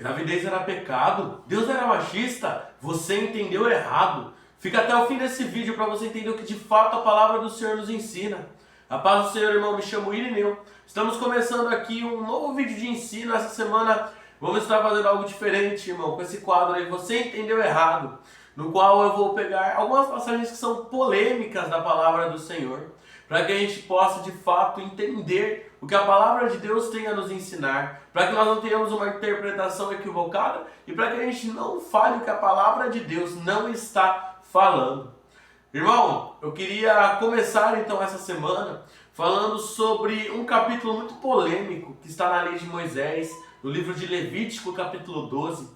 Gravidez era pecado? Deus era machista? Você entendeu errado. Fica até o fim desse vídeo para você entender o que de fato a palavra do Senhor nos ensina. A paz do Senhor, irmão, me chamo Irineu. Estamos começando aqui um novo vídeo de ensino. Essa semana vamos estar fazendo algo diferente, irmão, com esse quadro aí, Você Entendeu Errado, no qual eu vou pegar algumas passagens que são polêmicas da palavra do Senhor, para que a gente possa de fato entender o que a palavra de Deus tem a nos ensinar, para que nós não tenhamos uma interpretação equivocada e para que a gente não fale o que a palavra de Deus não está falando. Irmão, eu queria começar então essa semana falando sobre um capítulo muito polêmico que está na lei de Moisés, no livro de Levítico, capítulo 12.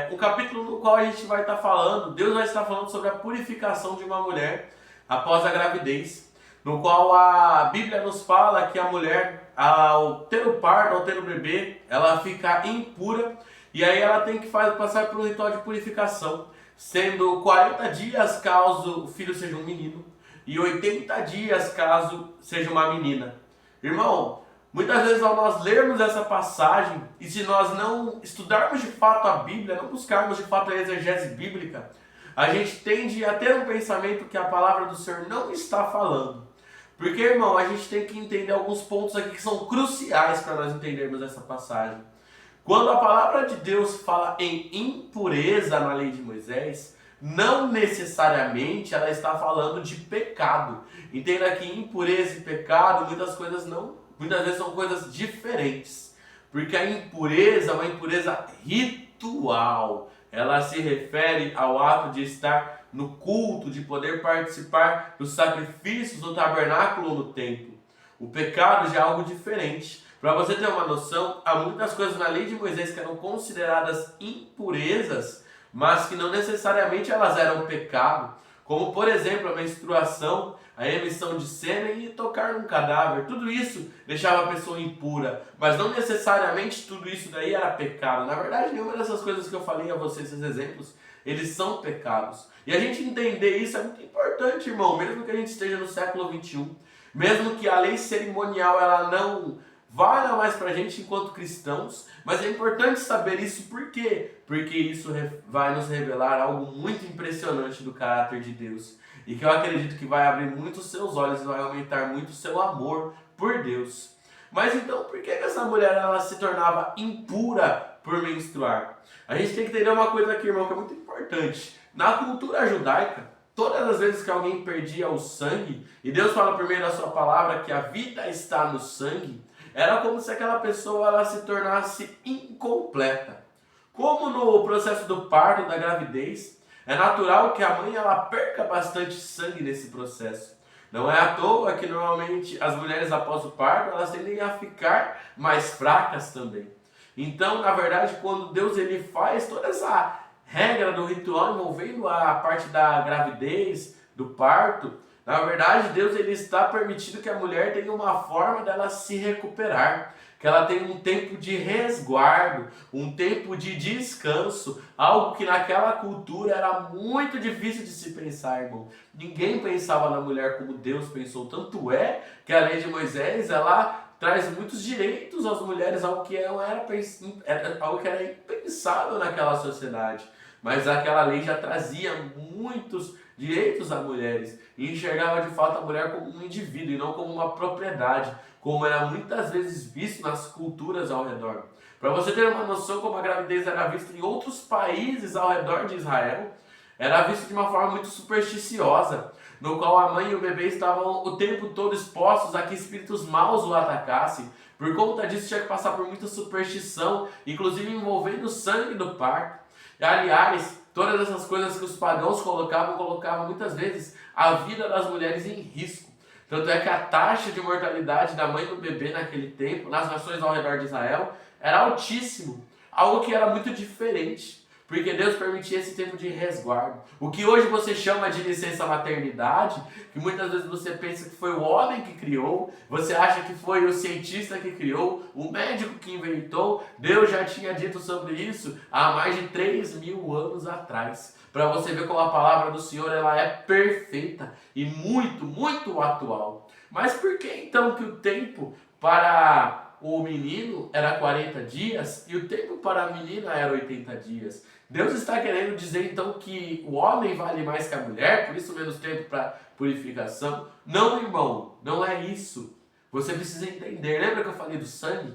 Um capítulo no qual a gente vai estar falando, Deus vai estar falando sobre a purificação de uma mulher após a gravidez, no qual a Bíblia nos fala que a mulher, ao ter o parto, ao ter o bebê, ela fica impura e aí ela tem que passar por um ritual de purificação, sendo 40 dias caso o filho seja um menino e 80 dias caso seja uma menina. Irmão, muitas vezes ao nós lermos essa passagem e se nós não estudarmos de fato a Bíblia, não buscarmos de fato a exegese bíblica, a gente tende a ter um pensamento que a palavra do Senhor não está falando. Porque, irmão, a gente tem que entender alguns pontos aqui que são cruciais para nós entendermos essa passagem. Quando a palavra de Deus fala em impureza na lei de Moisés, não necessariamente ela está falando de pecado. Entenda que impureza e pecado, muitas vezes são coisas diferentes. Porque a impureza é uma impureza ritual. Ela se refere ao ato de estar no culto, de poder participar dos sacrifícios no tabernáculo ou no templo. O pecado já é algo diferente. Para você ter uma noção, há muitas coisas na lei de Moisés que eram consideradas impurezas, mas que não necessariamente elas eram pecado, como por exemplo a menstruação, a emissão de sêmen e tocar num cadáver. Tudo isso deixava a pessoa impura, mas não necessariamente tudo isso daí era pecado. Na verdade, nenhuma dessas coisas que eu falei a vocês, esses exemplos, eles são pecados. E a gente entender isso é muito importante, irmão, mesmo que a gente esteja no século XXI, mesmo que a lei cerimonial ela não valha mais pra gente enquanto cristãos, mas é importante saber isso por quê? Porque isso vai nos revelar algo muito impressionante do caráter de Deus e que eu acredito que vai abrir muito os seus olhos e vai aumentar muito o seu amor por Deus. Mas então, por que essa mulher ela se tornava impura por menstruar? A gente tem que entender uma coisa aqui, irmão, que é muito importante. Na cultura judaica, todas as vezes que alguém perdia o sangue, e Deus fala por meio da sua palavra que a vida está no sangue, era como se aquela pessoa ela se tornasse incompleta. Como no processo do parto, da gravidez, é natural que a mãe ela perca bastante sangue nesse processo. Não é à toa que normalmente as mulheres após o parto elas tendem a ficar mais fracas também. Então, na verdade, quando Deus ele faz toda essa regra do ritual envolvendo a parte da gravidez, do parto, na verdade, Deus ele está permitindo que a mulher tenha uma forma dela se recuperar, que ela tenha um tempo de resguardo, um tempo de descanso, algo que naquela cultura era muito difícil de se pensar, irmão. Ninguém pensava na mulher como Deus pensou, tanto é que a lei de Moisés, ela traz muitos direitos às mulheres, algo que era impensável naquela sociedade. Mas aquela lei já trazia muitos direitos a mulheres e enxergava de fato a mulher como um indivíduo e não como uma propriedade, como era muitas vezes visto nas culturas ao redor. Para você ter uma noção como a gravidez era vista em outros países ao redor de Israel, era visto de uma forma muito supersticiosa, no qual a mãe e o bebê estavam o tempo todo expostos a que espíritos maus o atacassem. Por conta disso tinha que passar por muita superstição, inclusive envolvendo o sangue do parto. Aliás, todas essas coisas que os pagãos colocavam muitas vezes a vida das mulheres em risco. Tanto é que a taxa de mortalidade da mãe e do bebê naquele tempo, nas nações ao redor de Israel, era altíssimo. Algo que era muito diferente. Porque Deus permitia esse tempo de resguardo. O que hoje você chama de licença maternidade, que muitas vezes você pensa que foi o homem que criou, você acha que foi o cientista que criou, o médico que inventou, Deus já tinha dito sobre isso há mais de 3.000 anos atrás. Para você ver como a palavra do Senhor ela é perfeita e muito, muito atual. Mas por que então que o tempo para o menino era 40 dias e o tempo para a menina era 80 dias. Deus está querendo dizer então que o homem vale mais que a mulher, por isso menos tempo para purificação? Não, irmão, não é isso. Você precisa entender. Lembra que eu falei do sangue?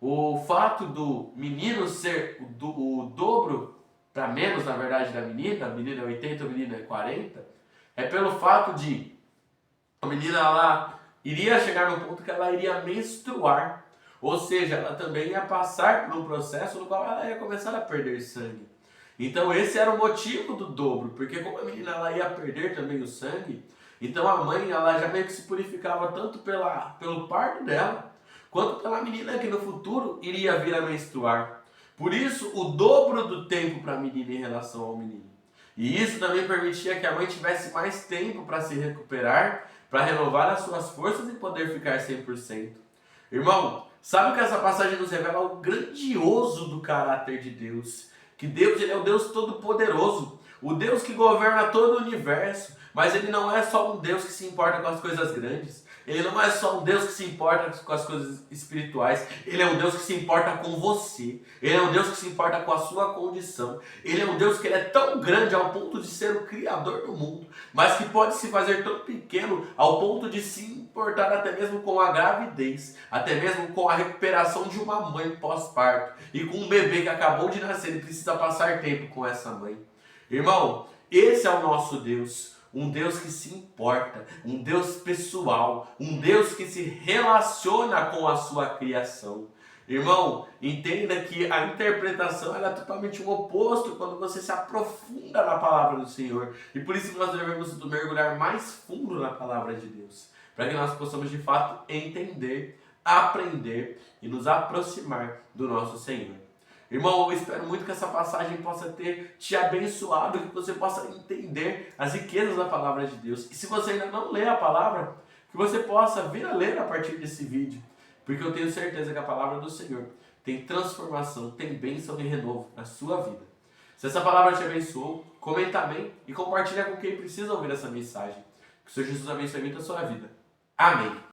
O fato do menino ser o dobro para menos, na verdade, da menina, a menina é 80, a menina é 40, é pelo fato de a menina ela iria chegar no ponto que ela iria menstruar. Ou seja, ela também ia passar por um processo no qual ela ia começar a perder sangue. Então esse era o motivo do dobro, porque como a menina ela ia perder também o sangue, então a mãe ela já meio que se purificava tanto pelo parto dela, quanto pela menina que no futuro iria vir a menstruar. Por isso, o dobro do tempo para a menina em relação ao menino. E isso também permitia que a mãe tivesse mais tempo para se recuperar, para renovar as suas forças e poder ficar 100%. Irmão, sabe que essa passagem nos revela o grandioso do caráter de Deus? Que Deus ele é o Deus Todo-Poderoso, o Deus que governa todo o universo, mas Ele não é só um Deus que se importa com as coisas grandes, Ele não é só um Deus que se importa com as coisas espirituais, Ele é um Deus que se importa com você, Ele é um Deus que se importa com a sua condição, Ele é um Deus que ele é tão grande ao ponto de ser o Criador do mundo, mas que pode se fazer tão pequeno ao ponto de se importar até mesmo com a gravidez, até mesmo com a recuperação de uma mãe pós-parto, e com um bebê que acabou de nascer e precisa passar tempo com essa mãe. Irmão, esse é o nosso Deus, um Deus que se importa, um Deus pessoal, um Deus que se relaciona com a sua criação. Irmão, entenda que a interpretação ela é totalmente o oposto quando você se aprofunda na palavra do Senhor. E por isso nós devemos mergulhar mais fundo na palavra de Deus, para que nós possamos de fato entender, aprender e nos aproximar do nosso Senhor. Irmão, eu espero muito que essa passagem possa ter te abençoado, que você possa entender as riquezas da palavra de Deus. E se você ainda não lê a palavra, que você possa vir a ler a partir desse vídeo, porque eu tenho certeza que a palavra do Senhor tem transformação, tem bênção e renovo na sua vida. Se essa palavra te abençoou, comenta amém e compartilha com quem precisa ouvir essa mensagem. Que o Senhor Jesus abençoe muito a sua vida. Amém.